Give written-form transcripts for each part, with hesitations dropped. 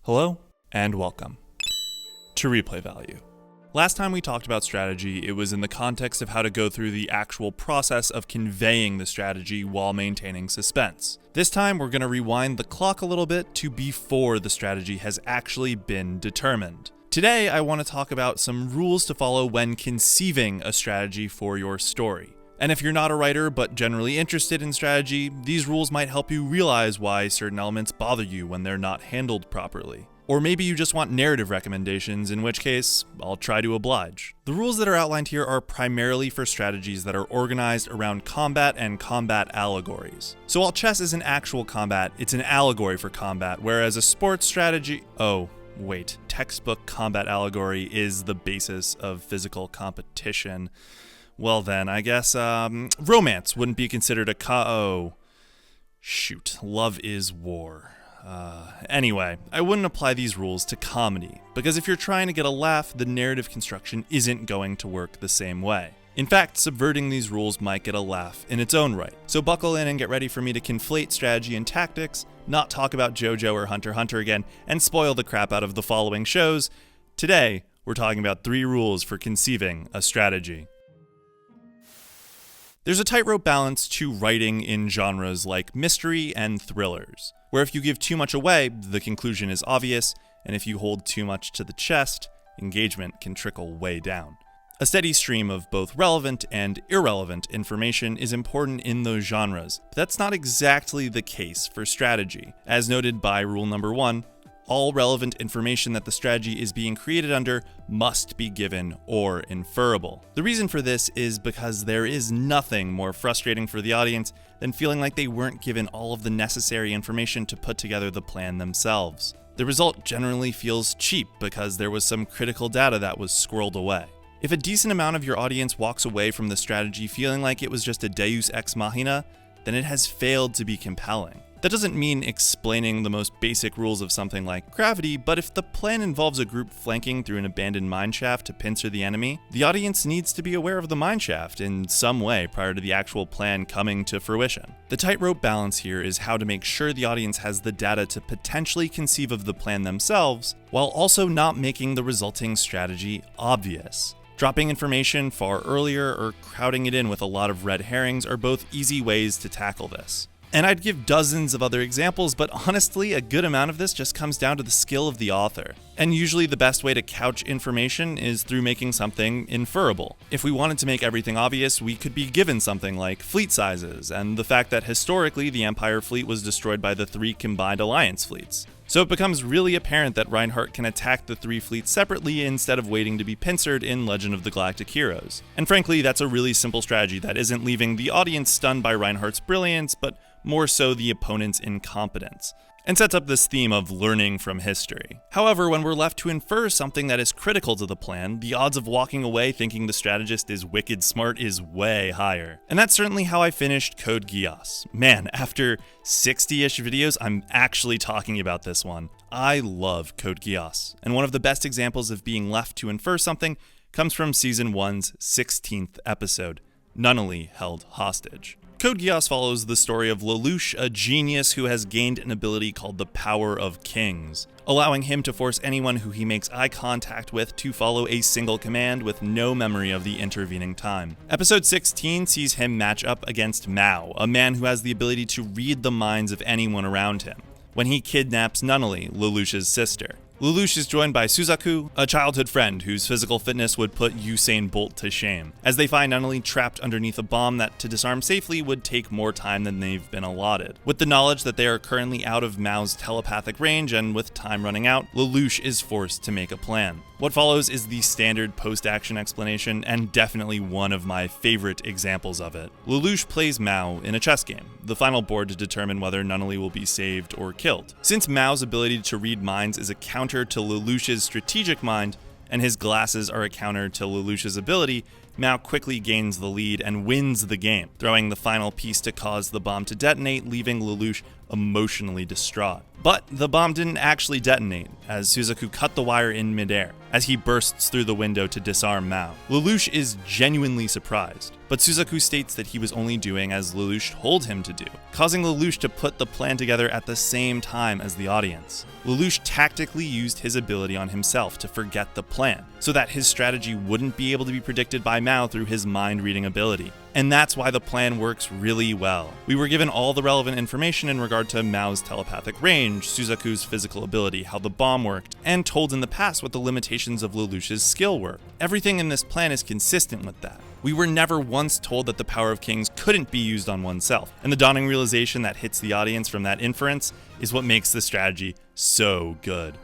Hello, and welcome to Replay Value. Last time we talked about strategy, it was in the context of how to go through the actual process of conveying the strategy while maintaining suspense. This time, we're going to rewind the clock a little bit to before the strategy has actually been determined. Today, I want to talk about some rules to follow when conceiving a strategy for your story. And if you're not a writer but generally interested in strategy, these rules might help you realize why certain elements bother you when they're not handled properly. Or maybe you just want narrative recommendations, in which case, I'll try to oblige. The rules that are outlined here are primarily for strategies that are organized around combat and combat allegories. So while chess is an actual combat, it's an allegory for combat, whereas a sports strategy... textbook combat allegory is the basis of physical competition. Well then, I guess, romance wouldn't be considered a love is war. Anyway, I wouldn't apply these rules to comedy, because if you're trying to get a laugh, the narrative construction isn't going to work the same way. In fact, subverting these rules might get a laugh in its own right. So buckle in and get ready for me to conflate strategy and tactics, not talk about JoJo or Hunter x Hunter again, and spoil the crap out of the following shows. Today, we're talking about 3 rules for conceiving a strategy. There's a tightrope balance to writing in genres like mystery and thrillers, where if you give too much away, the conclusion is obvious, and if you hold too much to the chest, engagement can trickle way down. A steady stream of both relevant and irrelevant information is important in those genres, but that's not exactly the case for strategy. As noted by rule number 1, all relevant information that the strategy is being created under must be given or inferable. The reason for this is because there is nothing more frustrating for the audience than feeling like they weren't given all of the necessary information to put together the plan themselves. The result generally feels cheap because there was some critical data that was squirreled away. If a decent amount of your audience walks away from the strategy feeling like it was just a deus ex machina, then it has failed to be compelling. That doesn't mean explaining the most basic rules of something like gravity, but if the plan involves a group flanking through an abandoned mineshaft to pincer the enemy, the audience needs to be aware of the mineshaft in some way prior to the actual plan coming to fruition. The tightrope balance here is how to make sure the audience has the data to potentially conceive of the plan themselves, while also not making the resulting strategy obvious. Dropping information far earlier or crowding it in with a lot of red herrings are both easy ways to tackle this. And I'd give dozens of other examples, but honestly, a good amount of this just comes down to the skill of the author. And usually the best way to couch information is through making something inferable. If we wanted to make everything obvious, we could be given something like fleet sizes, and the fact that historically the Empire fleet was destroyed by the 3 combined Alliance fleets. So it becomes really apparent that Reinhardt can attack the 3 fleets separately instead of waiting to be pincered in Legend of the Galactic Heroes. And frankly, that's a really simple strategy that isn't leaving the audience stunned by Reinhardt's brilliance, but more so the opponent's incompetence, and sets up this theme of learning from history. However, when we're left to infer something that is critical to the plan, the odds of walking away thinking the strategist is wicked smart is way higher. And that's certainly how I finished Code Geass. Man, after 60-ish videos, I'm actually talking about this one. I love Code Geass, and one of the best examples of being left to infer something comes from Season 1's 16th episode, Nunnally Held Hostage. Code Geass follows the story of Lelouch, a genius who has gained an ability called the Power of Kings, allowing him to force anyone who he makes eye contact with to follow a single command with no memory of the intervening time. Episode 16 sees him match up against Mao, a man who has the ability to read the minds of anyone around him, when he kidnaps Nunnally, Lelouch's sister. Lelouch is joined by Suzaku, a childhood friend whose physical fitness would put Usain Bolt to shame, as they find Nunnally trapped underneath a bomb that to disarm safely would take more time than they've been allotted. With the knowledge that they are currently out of Mao's telepathic range and with time running out, Lelouch is forced to make a plan. What follows is the standard post-action explanation and definitely one of my favorite examples of it. Lelouch plays Mao in a chess game, the final board to determine whether Nunnally will be saved or killed. Since Mao's ability to read minds is a counter to Lelouch's strategic mind, and his glasses are a counter to Lelouch's ability, Mao quickly gains the lead and wins the game, throwing the final piece to cause the bomb to detonate, leaving Lelouch emotionally distraught. But the bomb didn't actually detonate, as Suzaku cut the wire in midair, as he bursts through the window to disarm Mao. Lelouch is genuinely surprised, but Suzaku states that he was only doing as Lelouch told him to do, causing Lelouch to put the plan together at the same time as the audience. Lelouch tactically used his ability on himself to forget the plan, so that his strategy wouldn't be able to be predicted by Mao through his mind-reading ability. And that's why the plan works really well. We were given all the relevant information in regard to Mao's telepathic range, Suzaku's physical ability, how the bomb worked, and told in the past what the limitations of Lelouch's skill were. Everything in this plan is consistent with that. We were never once told that the power of kings couldn't be used on oneself, and the dawning realization that hits the audience from that inference is what makes the strategy so good.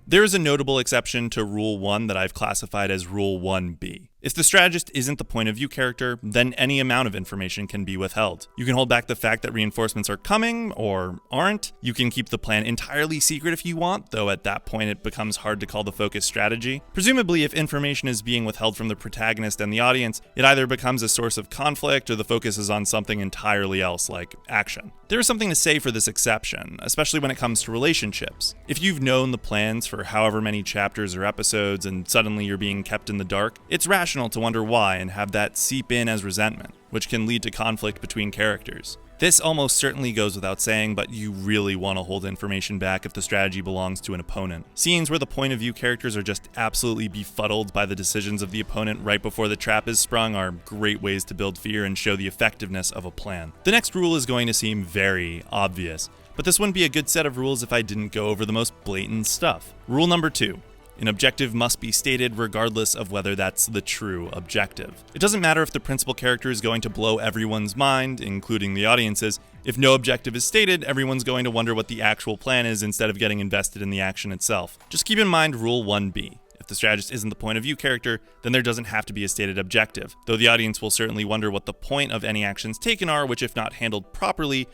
There is a notable exception to Rule 1 that I've classified as Rule 1B. If the strategist isn't the point of view character, then any amount of information can be withheld. You can hold back the fact that reinforcements are coming, or aren't. You can keep the plan entirely secret if you want, though at that point it becomes hard to call the focus strategy. Presumably, if information is being withheld from the protagonist and the audience, it either becomes a source of conflict or the focus is on something entirely else, like action. There is something to say for this exception, especially when it comes to relationships. If you've known the plans for however many chapters or episodes and suddenly you're being kept in the dark, it's rational to wonder why and have that seep in as resentment, which can lead to conflict between characters. This almost certainly goes without saying, but you really want to hold information back if the strategy belongs to an opponent. Scenes where the point of view characters are just absolutely befuddled by the decisions of the opponent right before the trap is sprung are great ways to build fear and show the effectiveness of a plan. The next rule is going to seem very obvious, but this wouldn't be a good set of rules if I didn't go over the most blatant stuff. Rule number 2. An objective must be stated regardless of whether that's the true objective. It doesn't matter if the principal character is going to blow everyone's mind, including the audience's. If no objective is stated, everyone's going to wonder what the actual plan is instead of getting invested in the action itself. Just keep in mind Rule 1B. If the strategist isn't the point of view character, then there doesn't have to be a stated objective, though the audience will certainly wonder what the point of any actions taken are, which if not handled properly,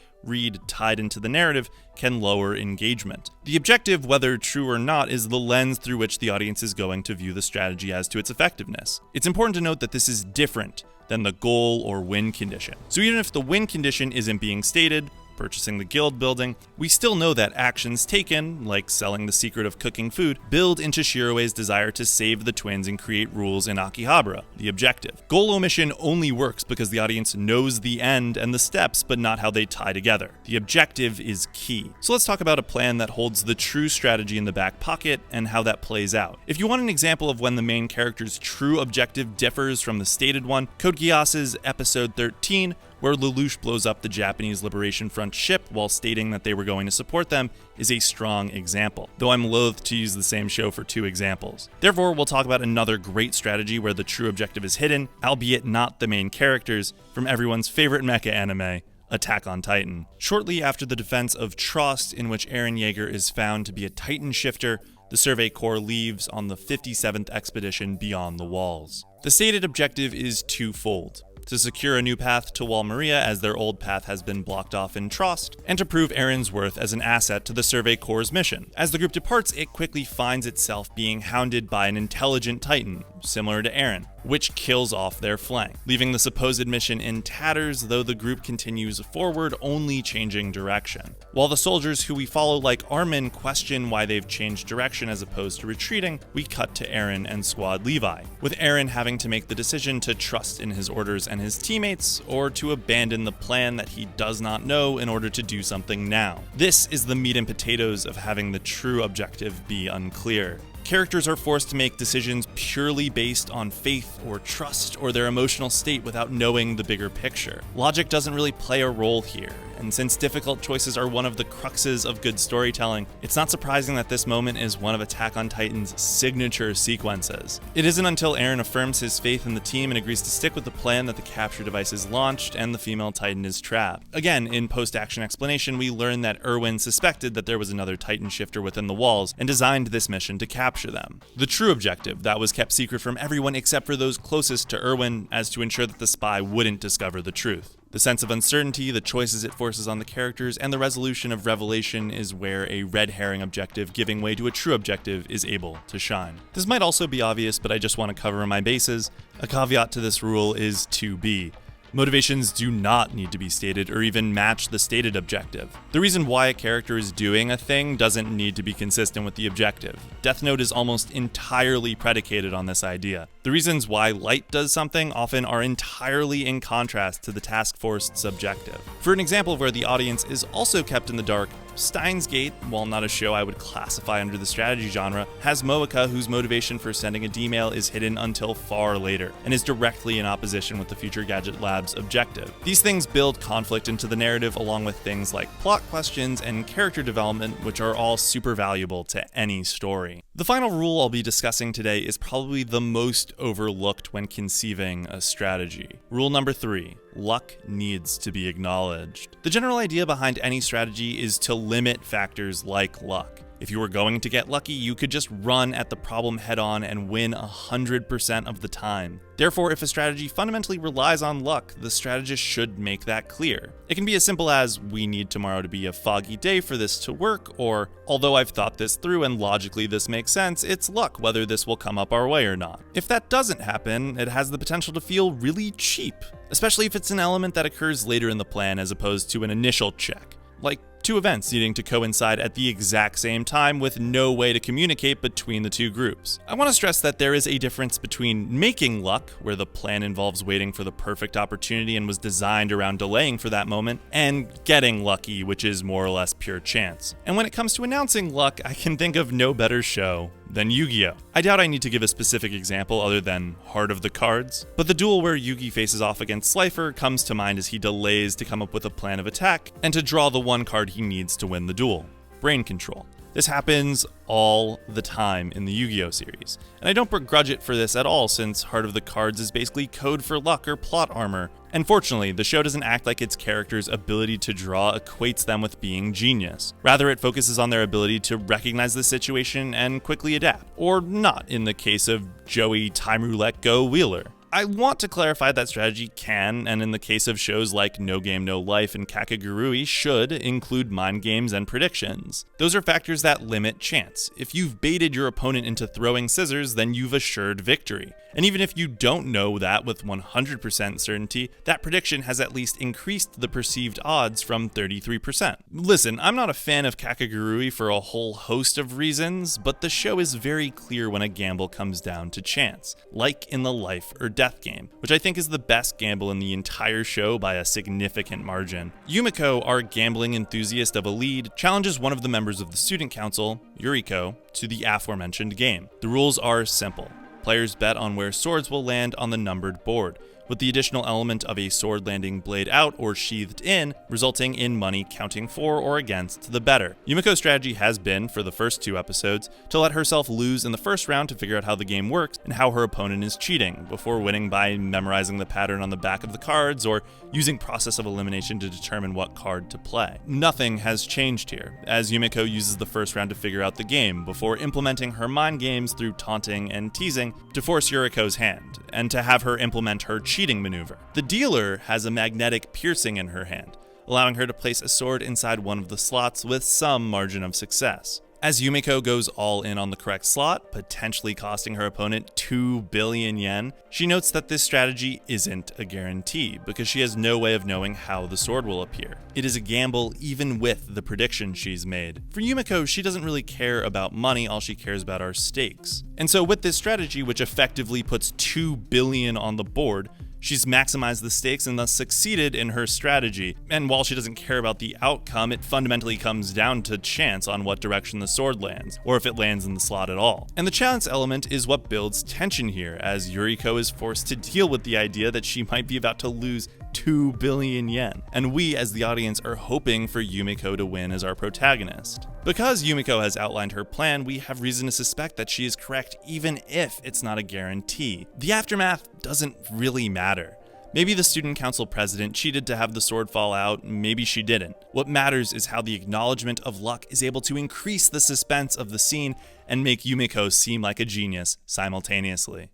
tied into the narrative, can lower engagement. The objective, whether true or not, is the lens through which the audience is going to view the strategy as to its effectiveness. It's important to note that this is different than the goal or win condition. So even if the win condition isn't being stated, purchasing the guild building, we still know that actions taken, like selling the secret of cooking food, build into Shiroe's desire to save the twins and create rules in Akihabara, the objective. Goal omission only works because the audience knows the end and the steps, but not how they tie together. The objective is key. So let's talk about a plan that holds the true strategy in the back pocket and how that plays out. If you want an example of when the main character's true objective differs from the stated one, Code Geass's episode 13, where Lelouch blows up the Japanese Liberation Front ship while stating that they were going to support them, is a strong example, though I'm loath to use the same show for two examples. Therefore, we'll talk about another great strategy where the true objective is hidden, albeit not the main characters, from everyone's favorite mecha anime, Attack on Titan. Shortly after the defense of Trost, in which Eren Yeager is found to be a Titan shifter, the Survey Corps leaves on the 57th expedition beyond the walls. The stated objective is twofold: to secure a new path to Wall Maria as their old path has been blocked off in Trost, and to prove Eren's worth as an asset to the Survey Corps' mission. As the group departs, it quickly finds itself being hounded by an intelligent Titan, similar to Eren, which kills off their flank, leaving the supposed mission in tatters, though the group continues forward, only changing direction. While the soldiers who we follow like Armin question why they've changed direction as opposed to retreating, we cut to Eren and Squad Levi, with Eren having to make the decision to trust in his orders and his teammates, or to abandon the plan that he does not know in order to do something now. This is the meat and potatoes of having the true objective be unclear. Characters are forced to make decisions purely based on faith or trust or their emotional state without knowing the bigger picture. Logic doesn't really play a role here, and since difficult choices are one of the cruxes of good storytelling, it's not surprising that this moment is one of Attack on Titan's signature sequences. It isn't until Eren affirms his faith in the team and agrees to stick with the plan that the capture device is launched and the female Titan is trapped. Again, in post-action explanation, we learn that Erwin suspected that there was another Titan shifter within the walls and designed this mission to capture them. The true objective that was kept secret from everyone except for those closest to Erwin, as to ensure that the spy wouldn't discover the truth. The sense of uncertainty, the choices it forces on the characters, and the resolution of revelation is where a red herring objective giving way to a true objective is able to shine. This might also be obvious, but I just want to cover my bases. A caveat to this rule is 2b. Motivations do not need to be stated or even match the stated objective. The reason why a character is doing a thing doesn't need to be consistent with the objective. Death Note is almost entirely predicated on this idea. The reasons why Light does something often are entirely in contrast to the task forced's objective. For an example where the audience is also kept in the dark, Steins Gate, while not a show I would classify under the strategy genre, has Moeka whose motivation for sending a D-mail is hidden until far later, and is directly in opposition with the Future Gadget Lab's objective. These things build conflict into the narrative along with things like plot questions and character development, which are all super valuable to any story. The final rule I'll be discussing today is probably the most overlooked when conceiving a strategy. Rule number 3. Luck needs to be acknowledged. The general idea behind any strategy is to limit factors like luck. If you were going to get lucky, you could just run at the problem head-on and win 100% of the time. Therefore, if a strategy fundamentally relies on luck, the strategist should make that clear. It can be as simple as, we need tomorrow to be a foggy day for this to work, or, although I've thought this through and logically this makes sense, it's luck whether this will come up our way or not. If that doesn't happen, it has the potential to feel really cheap, especially if it's an element that occurs later in the plan as opposed to an initial check. Like, two events needing to coincide at the exact same time with no way to communicate between the two groups. I want to stress that there is a difference between making luck, where the plan involves waiting for the perfect opportunity and was designed around delaying for that moment, and getting lucky, which is more or less pure chance. And when it comes to announcing luck, I can think of no better show than Yu-Gi-Oh! I doubt I need to give a specific example other than Heart of the Cards, but the duel where Yugi faces off against Slifer comes to mind as he delays to come up with a plan of attack and to draw the one card he needs to win the duel: Brain Control. This happens all the time in the Yu-Gi-Oh! Series, and I don't begrudge it for this at all, since Heart of the Cards is basically code for luck or plot armor. And fortunately, the show doesn't act like its characters' ability to draw equates them with being genius. Rather, it focuses on their ability to recognize the situation and quickly adapt, or not in the case of Joey Time Roulette Go Wheeler. I want to clarify that strategy can, and in the case of shows like No Game No Life and Kakegurui, should include mind games and predictions. Those are factors that limit chance. If you've baited your opponent into throwing scissors, then you've assured victory. And even if you don't know that with 100% certainty, that prediction has at least increased the perceived odds from 33%. Listen, I'm not a fan of Kakegurui for a whole host of reasons, but the show is very clear when a gamble comes down to chance, like in the Life or Death game, which I think is the best gamble in the entire show by a significant margin. Yumiko, our gambling enthusiast of a lead, challenges one of the members of the student council, Yuriko, to the aforementioned game. The rules are simple. Players bet on where swords will land on the numbered board, with the additional element of a sword landing blade out or sheathed in, resulting in money counting for or against the bettor. Yumiko's strategy has been, for the first 2 episodes, to let herself lose in the first round to figure out how the game works and how her opponent is cheating, before winning by memorizing the pattern on the back of the cards or using process of elimination to determine what card to play. Nothing has changed here, as Yumiko uses the first round to figure out the game, before implementing her mind games through taunting and teasing to force Yuriko's hand, and to have her implement her cheating maneuver. The dealer has a magnetic piercing in her hand, allowing her to place a sword inside one of the slots with some margin of success. As Yumiko goes all in on the correct slot, potentially costing her opponent 2 billion yen, she notes that this strategy isn't a guarantee, because she has no way of knowing how the sword will appear. It is a gamble even with the prediction she's made. For Yumiko, she doesn't really care about money, all she cares about are stakes. And so with this strategy, which effectively puts 2 billion on the board, she's maximized the stakes and thus succeeded in her strategy. And while she doesn't care about the outcome, it fundamentally comes down to chance on what direction the sword lands, or if it lands in the slot at all. And the chance element is what builds tension here, as Yuriko is forced to deal with the idea that she might be about to lose 2 billion yen, and we as the audience are hoping for Yumiko to win as our protagonist. Because Yumiko has outlined her plan, we have reason to suspect that she is correct even if it's not a guarantee. The aftermath doesn't really matter. Maybe the student council president cheated to have the sword fall out, maybe she didn't. What matters is how the acknowledgement of luck is able to increase the suspense of the scene and make Yumiko seem like a genius simultaneously.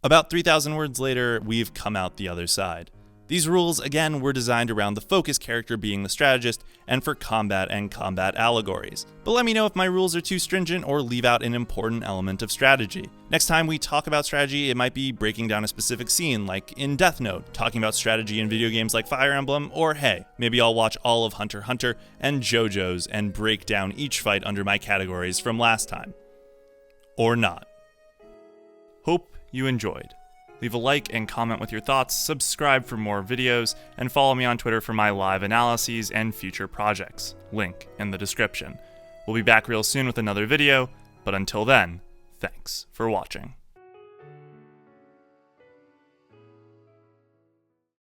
About 3,000 words later, we've come out the other side. These rules, again, were designed around the focus character being the strategist and for combat and combat allegories. But let me know if my rules are too stringent or leave out an important element of strategy. Next time we talk about strategy, it might be breaking down a specific scene, like in Death Note, talking about strategy in video games like Fire Emblem, or hey, maybe I'll watch all of Hunter x Hunter and JoJo's and break down each fight under my categories from last time. Or not. Hope you enjoyed. Leave a like and comment with your thoughts, subscribe for more videos, and follow me on Twitter for my live analyses and future projects. Link in the description. We'll be back real soon with another video, but until then, thanks for watching.